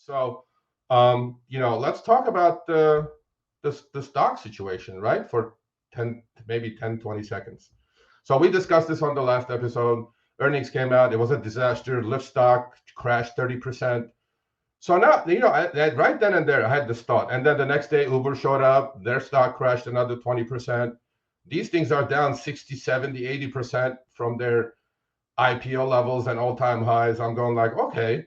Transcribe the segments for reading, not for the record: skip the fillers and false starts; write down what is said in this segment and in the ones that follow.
So, let's talk about the stock situation, right? For 10, maybe 10, 20 seconds. So we discussed this on the last episode. Earnings came out. It was a disaster. Lyft stock crashed 30%. So now, right then and there, I had this thought. And then the next day, Uber showed up. Their stock crashed another 20%. These things are down 60, 70, 80% from their IPO levels and all-time highs. I'm going like, okay,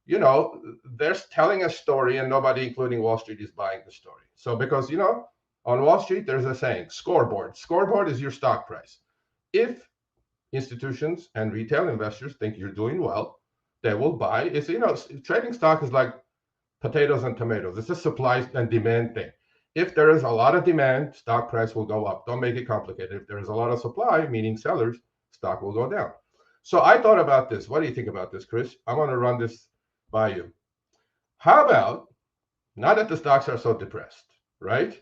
they're telling a story and nobody, including Wall Street, is buying the story. So because, on Wall Street, there's a saying, scoreboard. Scoreboard is your stock price. If institutions and retail investors think you're doing well, they will buy. It's, trading stock is like potatoes and tomatoes. It's a supply and demand thing. If there is a lot of demand, stock price will go up. Don't make it complicated. If there is a lot of supply, meaning sellers, stock will go down. So I thought about this. What do you think about this, Chris? I want to run this by you. How about, now that the stocks are so depressed, right?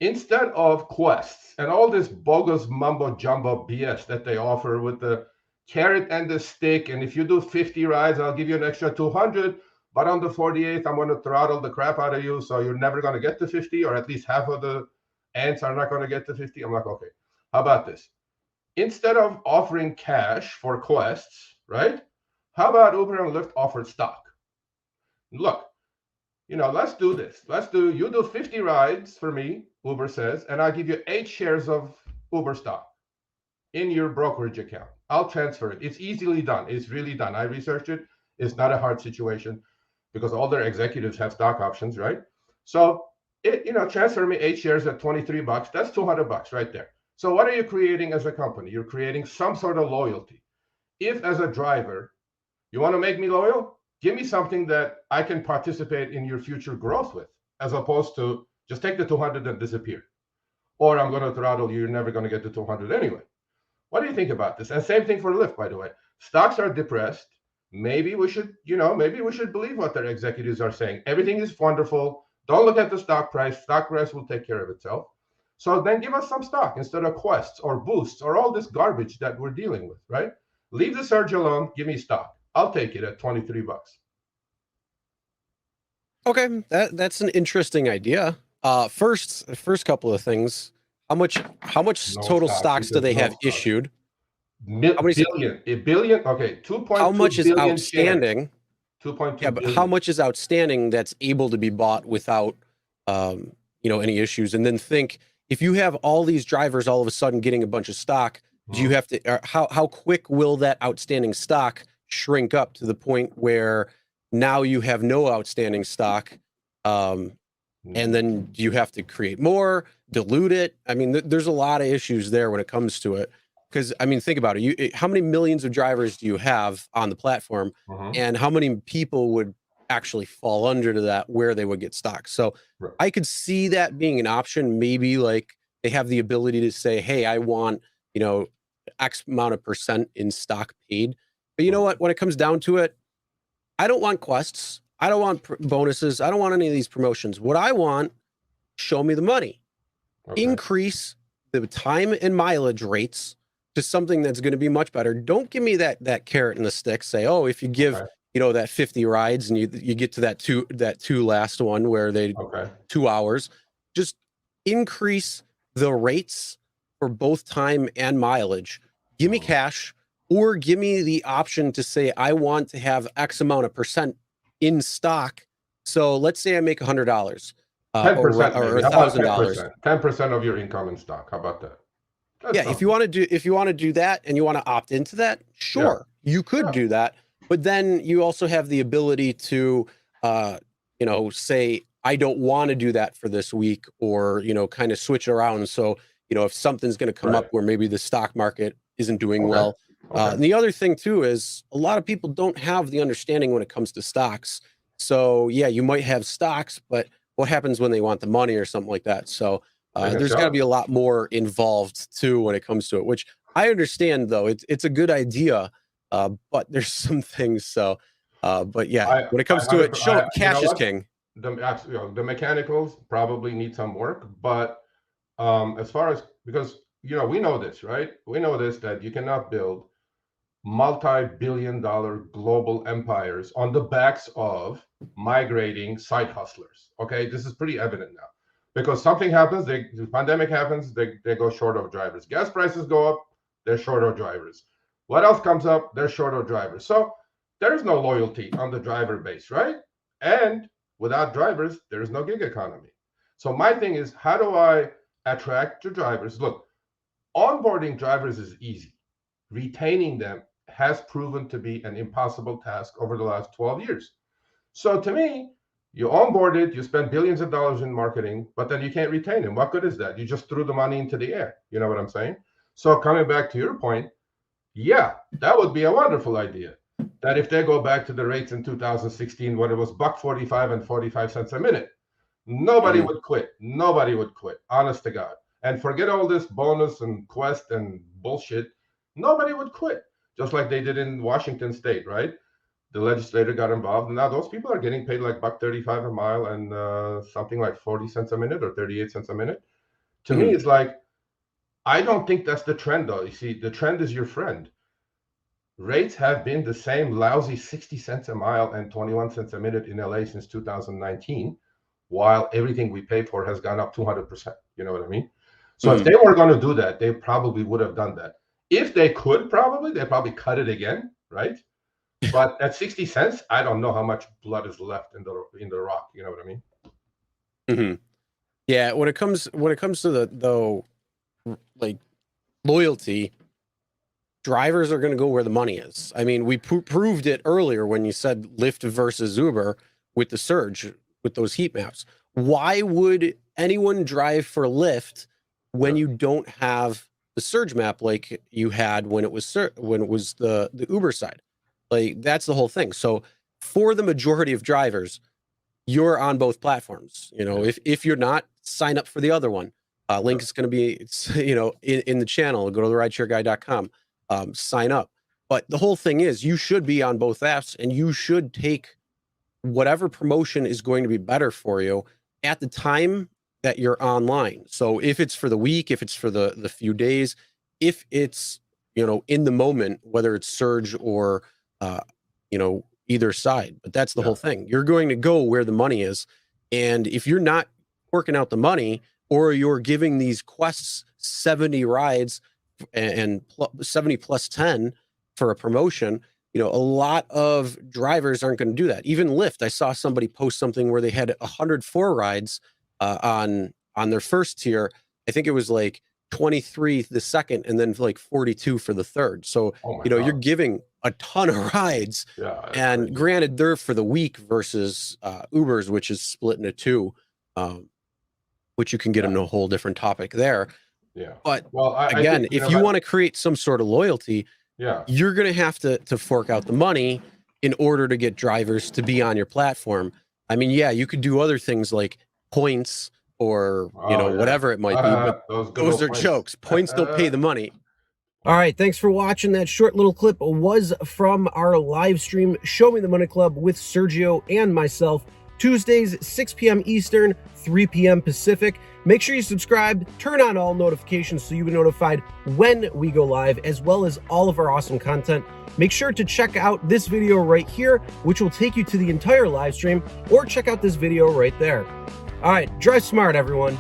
Instead of quests and all this bogus mumbo jumbo BS that they offer with the carrot and the stick, and if you do 50 rides, I'll give you an extra 200, but on the 48th, I'm going to throttle the crap out of you, so you're never going to get to 50, or at least half of the ants are not going to get to 50. I'm like, okay, how about this? Instead of offering cash for quests, right? How about Uber and Lyft offered stock? Look, let's do this. You do 50 rides for me, Uber says, and I'll give you 8 shares of Uber stock in your brokerage account. I'll transfer it. It's easily done. It's really done. I researched it. It's not a hard situation because all their executives have stock options, right? So, transfer me 8 shares at $23. That's $200 right there. So what are you creating as a company? You're creating some sort of loyalty. If as a driver, you want to make me loyal, give me something that I can participate in your future growth with, as opposed to just take the 200 and disappear. Or I'm going to throttle you. You're never going to get to 200 anyway. What do you think about this? And same thing for Lyft, by the way. Stocks are depressed. Maybe we should believe what their executives are saying. Everything is wonderful. Don't look at the stock price. Stock price will take care of itself. So then give us some stock instead of quests or boosts or all this garbage that we're dealing with, right? Leave the surge alone. Give me stock. I'll take it at $23. Okay, that's an interesting idea. First couple of things. How much total stocks do they have issued? A billion. Okay, 2.2 how much is billion outstanding? 2.2 yeah, but billion. how much is outstanding that's able to be bought without any issues? And then think, if you have all these drivers all of a sudden getting a bunch of stock, do you have to how quick will that outstanding stock shrink up to the point where now you have no outstanding stock? And then you have to create more, dilute it. I mean, there's a lot of issues there when it comes to it. Because, I mean, think about it. How many millions of drivers do you have on the platform? And how many people would actually fall under to that where they would get stock? So I could see that being an option. Maybe like they have the ability to say, hey, I want, X amount of percent in stock paid. But you know what? When it comes down to it, I don't want quests. I don't want bonuses. I don't want any of these promotions. What I want, show me the money. Okay. Increase the time and mileage rates to something that's going to be much better. Don't give me that carrot and the stick. Say, oh, if you give that 50 rides and you get to that two last one where they 2 hours, just increase the rates for both time and mileage. Give me cash, or give me the option to say I want to have X amount of percent in stock. So let's say I make $100 or $1,000. 10% of your income in stock. How about that? That's if you want to do that and you want to opt into that, sure, you could do that. But then you also have the ability to say, I don't want to do that for this week, or kind of switch it around. So if something's going to come up where maybe the stock market isn't doing well. And the other thing too is a lot of people don't have the understanding when it comes to stocks. So you might have stocks, but what happens when they want the money or something like that? So there's got to be a lot more involved too when it comes to it, which I understand though. It's a good idea, but there's some things. So, but when it comes to it, cash is king. The mechanicals probably need some work, but as far as, because we know this, right? We know this, that you cannot build multi-billion-dollar global empires on the backs of migrating side hustlers. Okay, this is pretty evident now. Because something happens, the pandemic happens, they go short of drivers. Gas prices go up, they're short of drivers. What else comes up? They're short of drivers. So there's no loyalty on the driver base, right? And without drivers, there is no gig economy. So my thing is, how do I attract the drivers? Look, onboarding drivers is easy. Retaining them has proven to be an impossible task over the last 12 years. So to me, you onboard it, you spend billions of dollars in marketing, but then you can't retain them. What good is that? You just threw the money into the air. You know what I'm saying? So coming back to your point, yeah, that would be a wonderful idea. That if they go back to the rates in 2016, when it was $1.45 and 45 cents a minute, nobody would quit. Nobody would quit, honest to God. And forget all this bonus and quest and bullshit. Nobody would quit, just like they did in Washington State, right? The legislator got involved, and now those people are getting paid like $1.35 a mile and something like 40 cents a minute or 38 cents a minute. To me, it's like, I don't think that's the trend, though. You see, the trend is your friend. Rates have been the same lousy 60 cents a mile and 21 cents a minute in LA since 2019, while everything we pay for has gone up 200%. You know what I mean? So if they were going to do that, they probably would have done that. If they could, they probably cut it again, right? But at 60 cents, I don't know how much blood is left in the rock. You know what I mean? Yeah. When it comes to the like loyalty, drivers are going to go where the money is. I mean, we proved it earlier when you said Lyft versus Uber with the surge, with those heat maps. Why would anyone drive for Lyft when you don't have the surge map like you had when it was the Uber side? Like, that's the whole thing. So for the majority of drivers, you're on both platforms. You know, if you're not, sign up for the other one. Link is going to be, in the channel. Go to the rideshareguy.com, sign up. But the whole thing is, you should be on both apps, and you should take whatever promotion is going to be better for you at the time that you're online. So if it's for the week, if it's for the few days, if it's, in the moment, whether it's surge or, either side. But that's the whole thing. You're going to go where the money is. And if you're not working out the money, or you're giving these quests 70 rides and 70 plus 10 for a promotion, a lot of drivers aren't going to do that. Even Lyft, I saw somebody post something where they had 104 rides on their first tier. I think it was like 23 the second, and then like 42 for the third. So, you're giving a ton of rides. Yeah, and crazy. Granted, they're for the week versus Uber's, which is split into two, which you can get into a whole different topic there. Yeah. But again, if you want to create some sort of loyalty, you're going to have to fork out the money in order to get drivers to be on your platform. I mean, you could do other things like points or, whatever it might be, but those are jokes. Points don't pay the money. All right, thanks for watching. That short little clip was from our live stream, Show Me the Money Club with Sergio and myself, Tuesdays, 6 p.m. Eastern, 3 p.m. Pacific. Make sure you subscribe, turn on all notifications so you'll be notified when we go live, as well as all of our awesome content. Make sure to check out this video right here, which will take you to the entire live stream, or check out this video right there. All right, drive smart, everyone.